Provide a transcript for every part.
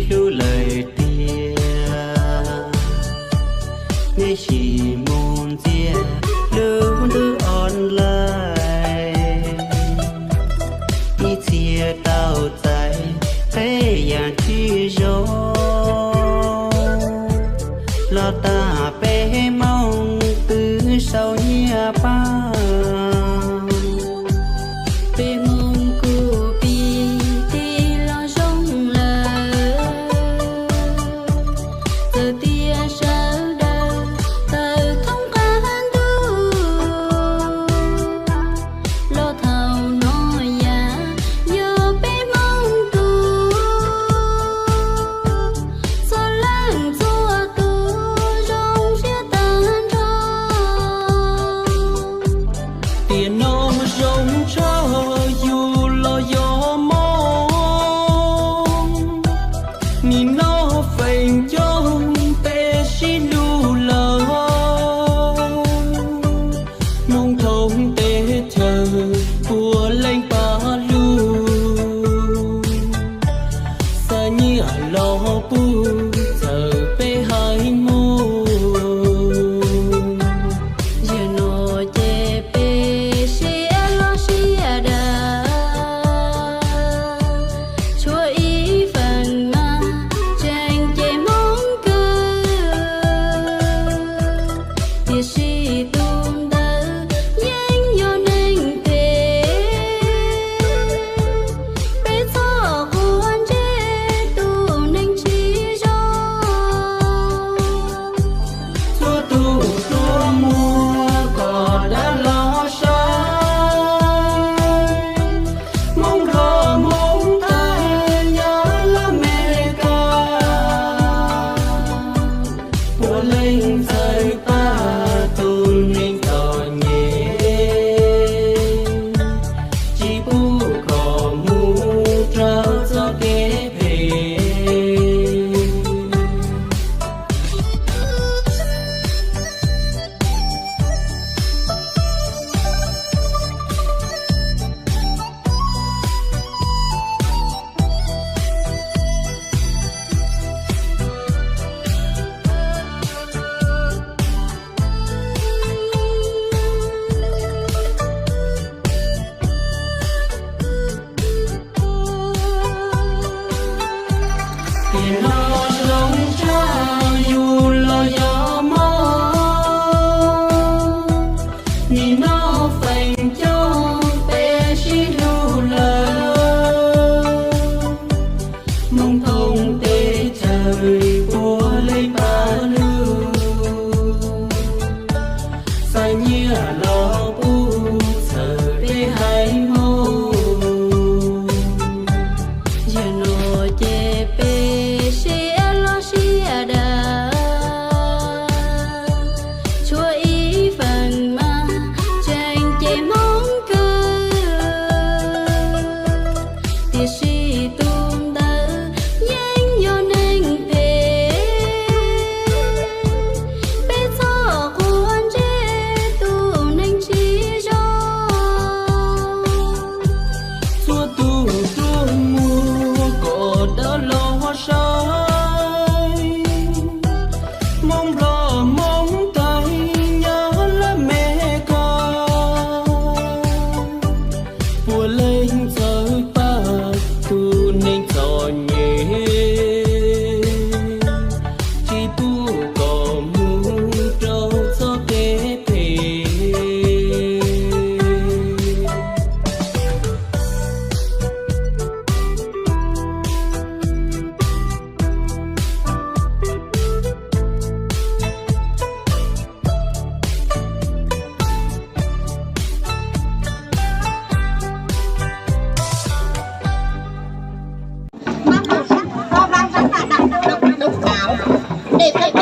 lưu lời tia nghe chỉ môn chia lưu lưu online đi chia tao tay thấyอย่างที่rồi lo ta bé mong từ sau nhà ba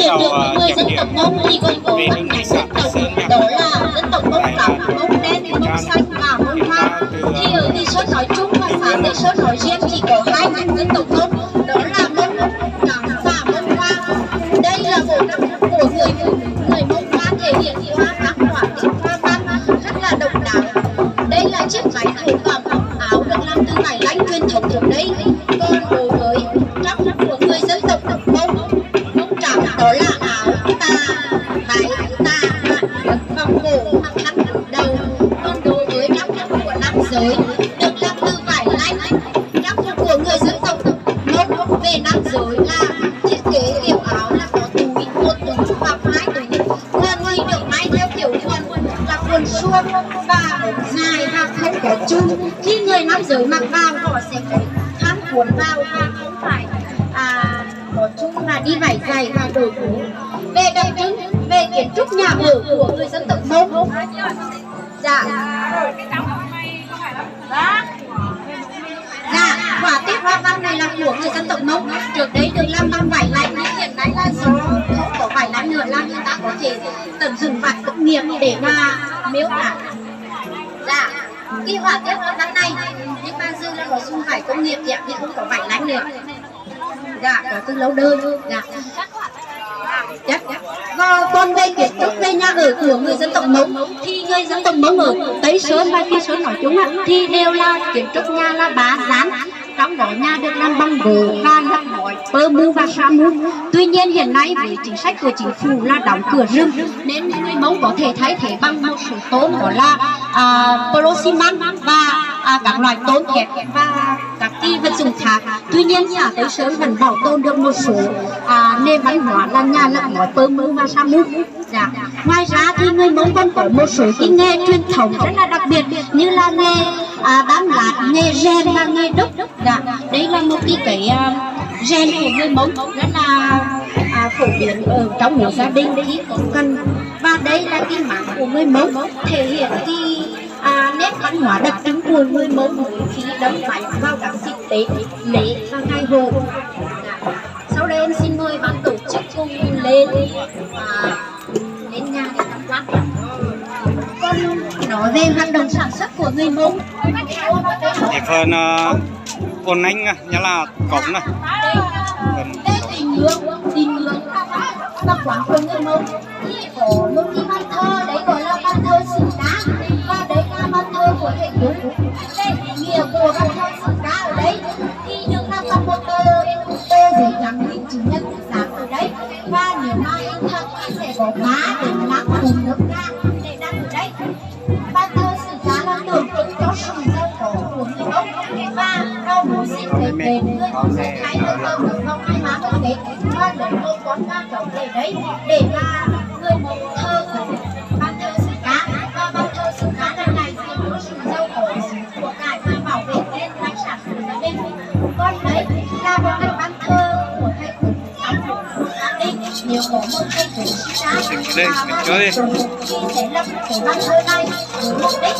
biệt được người dân tộc Mông thì còn có một cái dân tộc đó là dân tộc Mông trắng, Mông đen, Mông xanh và Mông hoa. Thì ở Lý Sơn nói chung và xã Lý Sơn nói riêng chỉ có hai dân tộc Mông, đó là Mông trắng và Mông hoa. Đây là bộ của người Mông hoa thể hiện qua các họa tiết hoa văn rất là độc đáo. Đây là chiếc váy thổ cẩm áo được làm từ vải lanh truyền thống trước đây. Còn đối với trang phục của người dân tộc Mông trắng đó là áo tà, váy tà vòng cổ hoặc thắt đầu. Còn đối với trang phục của nam giới được làm từ vải lanh. Trang phục của người dân tộc Mông về nam giới là thiết kế kiểu áo là có túi, một túi hoặc hai túi. Thường thì được may theo kiểu quần là quần suông và dài và không có chung. Khi người nam giới mặc vào họ sẽ có khăn cuốn vào và không phải có chung là đi vải dày và đổi mũ. Về đặc trưng về kiến trúc nhà ở của người dân tộc Mông, dạ họa tiết hoa văn này là của người dân tộc Mông. Trước đây được làm bằng vải lanh nhưng hiện nay là do không có vải lanh nữa, làm người ta có thể tận dụng vải công nghiệp để mà miêu tả. Dạ, cái họa tiết hoa văn này nhưng mà dư là có dùng vải công nghiệp thì không có vải lanh nữa. Dạ, có từ lâu đời. Dạ. Chắc. Và còn về kiến trúc về nhà ở của người dân tộc Mông thì người dân tộc Mông ở Tây Sơn và Kỳ Sơn nói chung thì đều là kiến trúc nhà là bá dán. Trong đó nhà được làm bằng gỗ và lắp ngói pơ mu và sa mu. Tuy nhiên hiện nay với chính sách của chính phủ là đóng cửa rừng nên người Mông có thể thay thế bằng một số tôn đó là poroximang và các loại tôn thép và các cái vật dụng khác. Tuy nhiên xã Tây Sơn vẫn bảo tồn được một số nền văn hóa là nhà lắp ngói pơ mu và sa mu. Dạ. Ngoài ra thì người Mông còn có một số cái nghề truyền thống rất là đặc biệt như là nghề đan lát, nghề rèn và nghề đúc. Dạ. Đây là một cái rèn của người Mông rất là phổ biến ở trong một gia đình khi có cần. Và đây là cái mảng của người Mông thể hiện cái nét văn hóa đặc trưng của người Mông khi đóng máy vào các dịp Tết, lễ và ngày hội. Sau đây em xin mời ban tổ chức cùng lên nhà để tham quan. Còn nói về hoạt động sản xuất của người Mông thì phần ôn anh nhá là cổng này. Đây tình hướng tập quán của người Mông thì có một cái ban thơ, đấy gọi là ban thơ Sử Đá, và đấy là ban thơ của thầy Cú. Đây nghĩa của ban thơ Sử Đá ở đấy thì được làm bằng một tờ giấy gắn hình chữ nhật dán ở đấy, và nếu mà in thật thì sẽ có má để làm cùng nước ra để đặt ở đấy. Ban thơ Sử Đá là tượng trưng cho sự giàu có của người Mông, và vào mùa sinh Tết đến người Mông sẽ thay được tờ được vào hai má của Tết và lấy một con cá trống để đấy để mà người Mông thơ ban thơ Sử Đá. Và ban thơ Sử Đá lần này thì có sự giàu có của cải và bảo vệ nên tài sản của gia đình. Còn đấy là một cái ban thơ của thầy Cú của gia đình. Nếu có một thầy Cú sinh ra thì sẽ lập cái ban thơ này với mục đích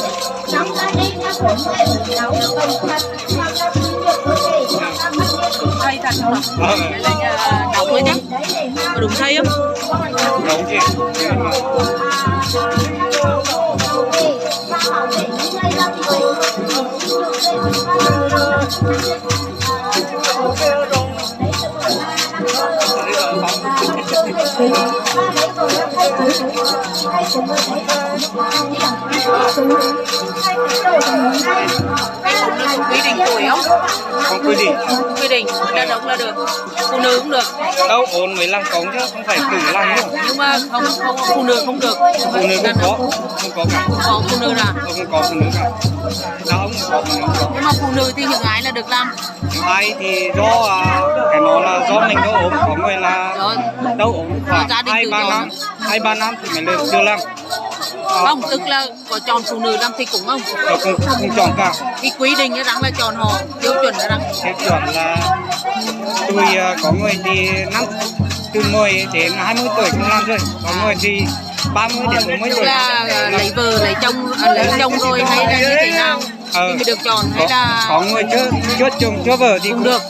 trong gia đình là có người ở đâu công thật hoặc là sự việc có thể làm mất đi Thay thật không? Đậu mới nhá. Có đúng thay không? Đúng chứ. và bảo vệ những người làm người Quy định tuổi không? Không quy định. Quy định đàn ông là được, phụ nữ cũng được. Đâu ổn mới làm cổng chứ không phải tự làm đâu. Nhưng mà không phụ nữ không được. Phụ nữ không có cả. Có phụ nữ là Không có phụ nữ cả. Đàn ông có phụ nữ không có. nhưng mà phụ nữ thì những ai là được làm. Ai thì do cái nó là do mình đâu ốm, có người là đâu ốm khoảng Gia đình tự chọn. 2-3 năm thì mình được chưa làm. Không, tức là có chọn phụ nữ làm thì cũng không. Không chọn cả. Cái quy định cái rằng là chọn họ, tiêu chuẩn là rằng Tiêu chuẩn là tôi có người thì từ 10 đến 20 tuổi cũng làm rồi, có người thì 30 đến 40 tuổi. là lấy vợ lấy chồng rồi hay là như thế nào thì mới được chọn hay là có người chưa chồng chưa vợ thì cũng được.